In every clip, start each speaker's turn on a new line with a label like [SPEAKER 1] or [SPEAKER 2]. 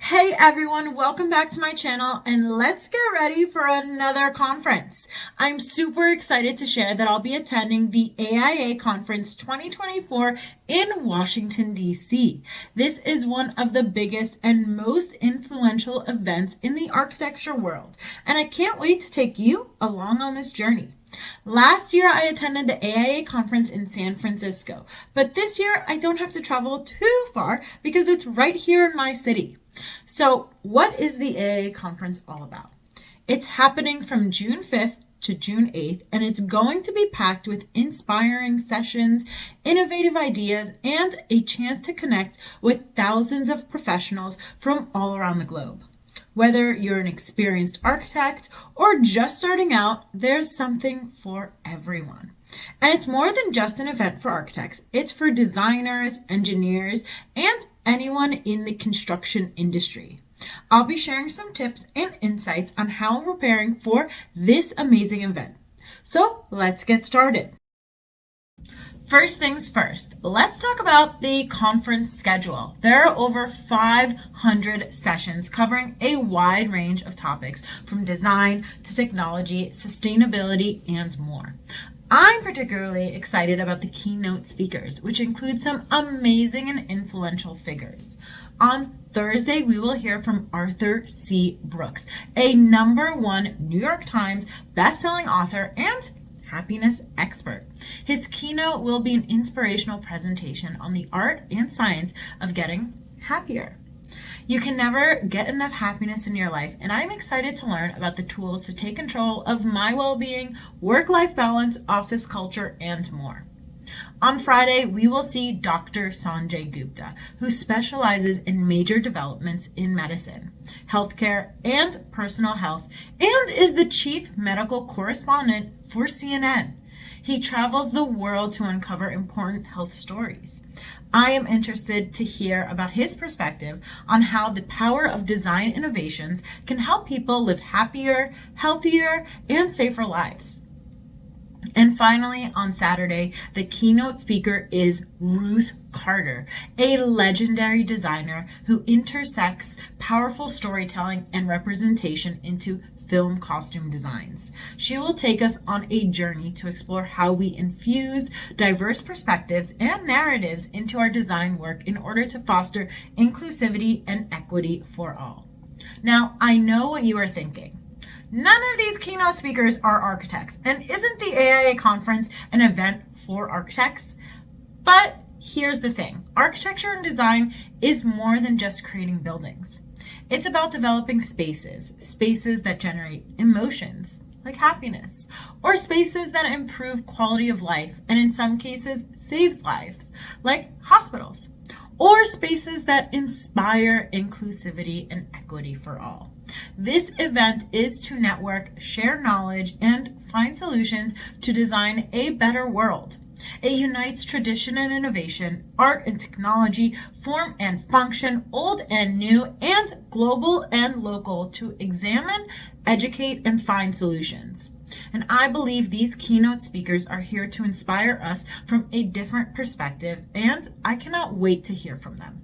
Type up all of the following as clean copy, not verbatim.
[SPEAKER 1] Hey everyone, welcome back to my channel and let's get ready for another conference. I'm super excited to share that I'll be attending the AIA Conference 2024 in Washington, D.C. This is one of the biggest and most influential events in the architecture world, and I can't wait to take you along on this journey. Last year, I attended the AIA conference in San Francisco, but this year I don't have to travel too far because it's right here in my city. So what is the AIA conference all about? It's happening from June 5th to June 8th, and it's going to be packed with inspiring sessions, innovative ideas, and a chance to connect with thousands of professionals from all around the globe. Whether you're an experienced architect or just starting out, there's something for everyone. And it's more than just an event for architects. It's for designers, engineers, and anyone in the construction industry. I'll be sharing some tips and insights on how I'm preparing for this amazing event. So let's get started. First things first, let's talk about the conference schedule. There are over 500 sessions covering a wide range of topics from design to technology, sustainability, and more. I'm particularly excited about the keynote speakers, which include some amazing and influential figures. On Thursday, we will hear from Arthur C. Brooks, a #1 New York Times bestselling author and happiness expert. His keynote will be an inspirational presentation on the art and science of getting happier. You can never get enough happiness in your life, and I'm excited to learn about the tools to take control of my well-being, work-life balance, office culture, and more. On Friday, we will see Dr. Sanjay Gupta, who specializes in major developments in medicine, healthcare, and personal health, and is the chief medical correspondent for CNN. He travels the world to uncover important health stories. I am interested to hear about his perspective on how the power of design innovations can help people live happier, healthier, and safer lives. And finally, on Saturday, the keynote speaker is Ruth Carter, a legendary designer who intersects powerful storytelling and representation into film costume designs. She will take us on a journey to explore how we infuse diverse perspectives and narratives into our design work in order to foster inclusivity and equity for all. Now, I know what you are thinking. None of these keynote speakers are architects, and isn't the AIA conference an event for architects? But here's the thing. Architecture and design is more than just creating buildings. It's about developing spaces that generate emotions, like happiness, or spaces that improve quality of life, and in some cases, saves lives, like hospitals, or spaces that inspire inclusivity and equity for all. This event is to network, share knowledge, and find solutions to design a better world. It unites tradition and innovation, art and technology, form and function, old and new, and global and local to examine, educate, and find solutions. And I believe these keynote speakers are here to inspire us from a different perspective, and I cannot wait to hear from them.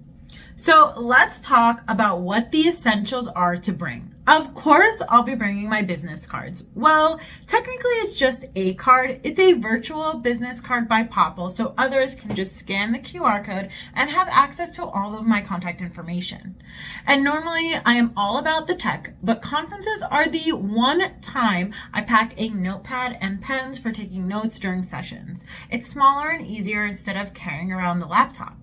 [SPEAKER 1] So let's talk about what the essentials are to bring. Of course, I'll be bringing my business cards. Well, technically it's just a card. It's a virtual business card by Popple, so others can just scan the QR code and have access to all of my contact information. And normally I am all about the tech, but conferences are the one time I pack a notepad and pens for taking notes during sessions. It's smaller and easier instead of carrying around the laptop.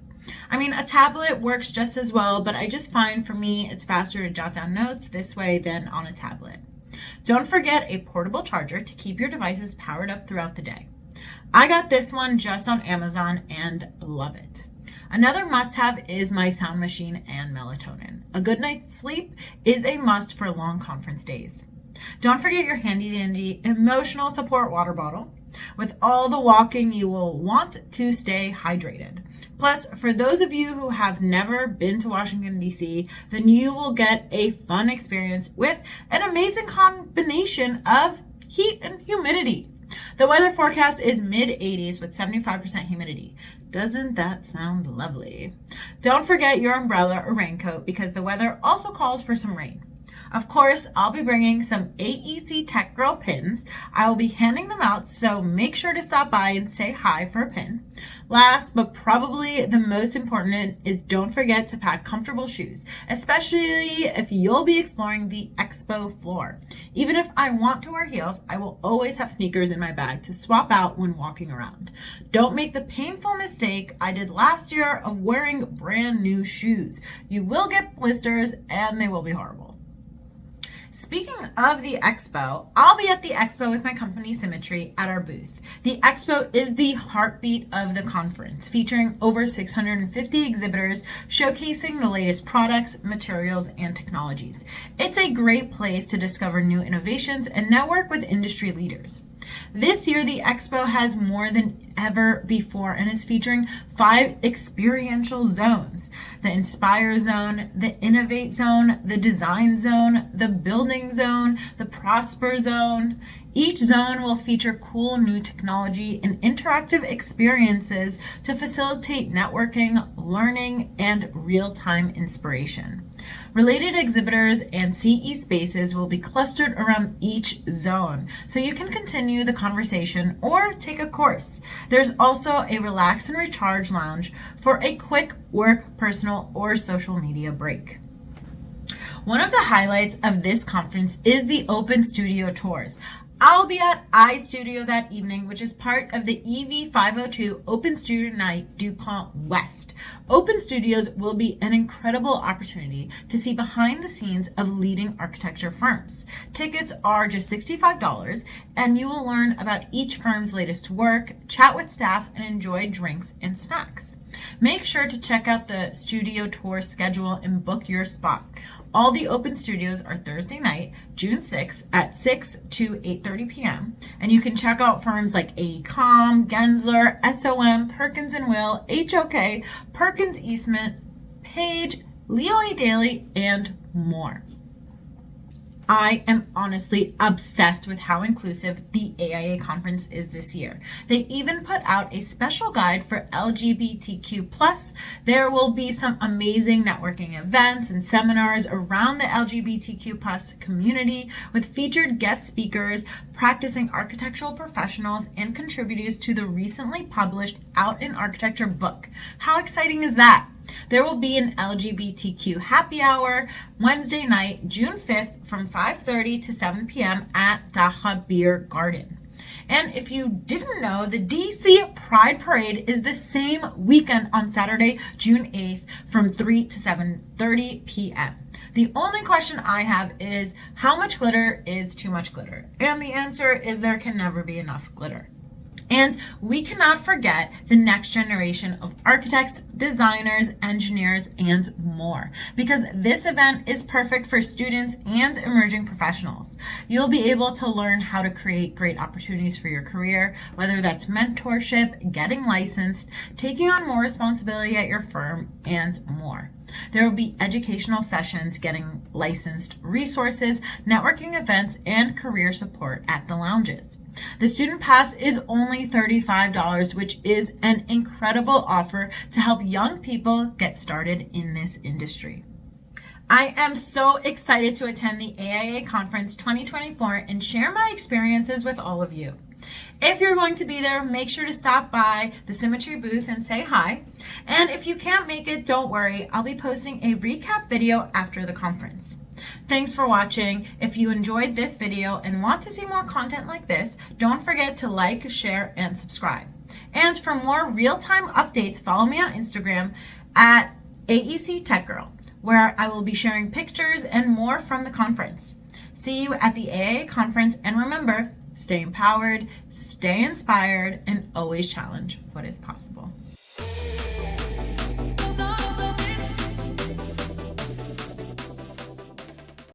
[SPEAKER 1] I mean, a tablet works just as well, but I just find for me it's faster to jot down notes this way than on a tablet. Don't forget a portable charger to keep your devices powered up throughout the day. I got this one just on Amazon and love it. Another must-have is my sound machine and melatonin. A good night's sleep is a must for long conference days. Don't forget your handy-dandy emotional support water bottle. With all the walking, you will want to stay hydrated. Plus, for those of you who have never been to Washington, D.C., then you will get a fun experience with an amazing combination of heat and humidity. The weather forecast is mid-80s with 75% humidity. Doesn't that sound lovely? Don't forget your umbrella or raincoat because the weather also calls for some rain. Of course, I'll be bringing some AEC Tech Girl pins. I will be handing them out, so make sure to stop by and say hi for a pin. Last, but probably the most important is don't forget to pack comfortable shoes, especially if you'll be exploring the expo floor. Even if I want to wear heels, I will always have sneakers in my bag to swap out when walking around. Don't make the painful mistake I did last year of wearing brand new shoes. You will get blisters and they will be horrible. Speaking of the expo, I'll be at the expo with my company Symetri at our booth. The expo is the heartbeat of the conference, featuring over 650 exhibitors showcasing the latest products, materials, and technologies. It's a great place to discover new innovations and network with industry leaders. This year, the expo has more than ever before and is featuring 5 experiential zones: the Inspire Zone, the Innovate Zone, the Design Zone, the Building Zone, the Prosper Zone. Each zone will feature cool new technology and interactive experiences to facilitate networking, learning, and real-time inspiration. Related exhibitors and CE spaces will be clustered around each zone, so you can continue the conversation or take a course. There's also a relax and recharge lounge for a quick work, personal, or social media break. One of the highlights of this conference is the Open Studio Tours. I'll be at iStudio that evening, which is part of the EV502 Open Studio Night DuPont West. Open Studios will be an incredible opportunity to see behind the scenes of leading architecture firms. Tickets are just $65, and you will learn about each firm's latest work, chat with staff, and enjoy drinks and snacks. Make sure to check out the studio tour schedule and book your spot. All the open studios are Thursday night, June 6th at 6 to 8:30 p.m. And you can check out firms like AECOM, Gensler, SOM, Perkins & Will, HOK, Perkins Eastman, Page, Leo A. Daly, and more. I am honestly obsessed with how inclusive the AIA conference is this year. They even put out a special guide for LGBTQ+. There will be some amazing networking events and seminars around the LGBTQ+ community with featured guest speakers, practicing architectural professionals, and contributors to the recently published Out in Architecture book. How exciting is that? There will be an LGBTQ happy hour Wednesday night, June 5th from 5:30 to 7 p.m. at Daha Beer Garden. And if you didn't know, the DC Pride Parade is the same weekend on Saturday, June 8th from 3 to 7:30 p.m. The only question I have is, how much glitter is too much glitter? And the answer is there can never be enough glitter. And we cannot forget the next generation of architects, designers, engineers, and more, because this event is perfect for students and emerging professionals. You'll be able to learn how to create great opportunities for your career, whether that's mentorship, getting licensed, taking on more responsibility at your firm, and more. There will be educational sessions, getting licensed, resources, networking events, and career support at the lounges. The student pass is only $35, which is an incredible offer to help young people get started in this industry. I am so excited to attend the AIA Conference 2024 and share my experiences with all of you. If you're going to be there, make sure to stop by the Symetri booth and say hi. And if you can't make it, don't worry. I'll be posting a recap video after the conference. Thanks for watching. If you enjoyed this video and want to see more content like this, don't forget to like, share, and subscribe. And for more real-time updates, follow me on Instagram at AEC Tech Girl, where I will be sharing pictures and more from the conference. See you at the AIA Conference, and remember, stay empowered, stay inspired, and always challenge what is possible.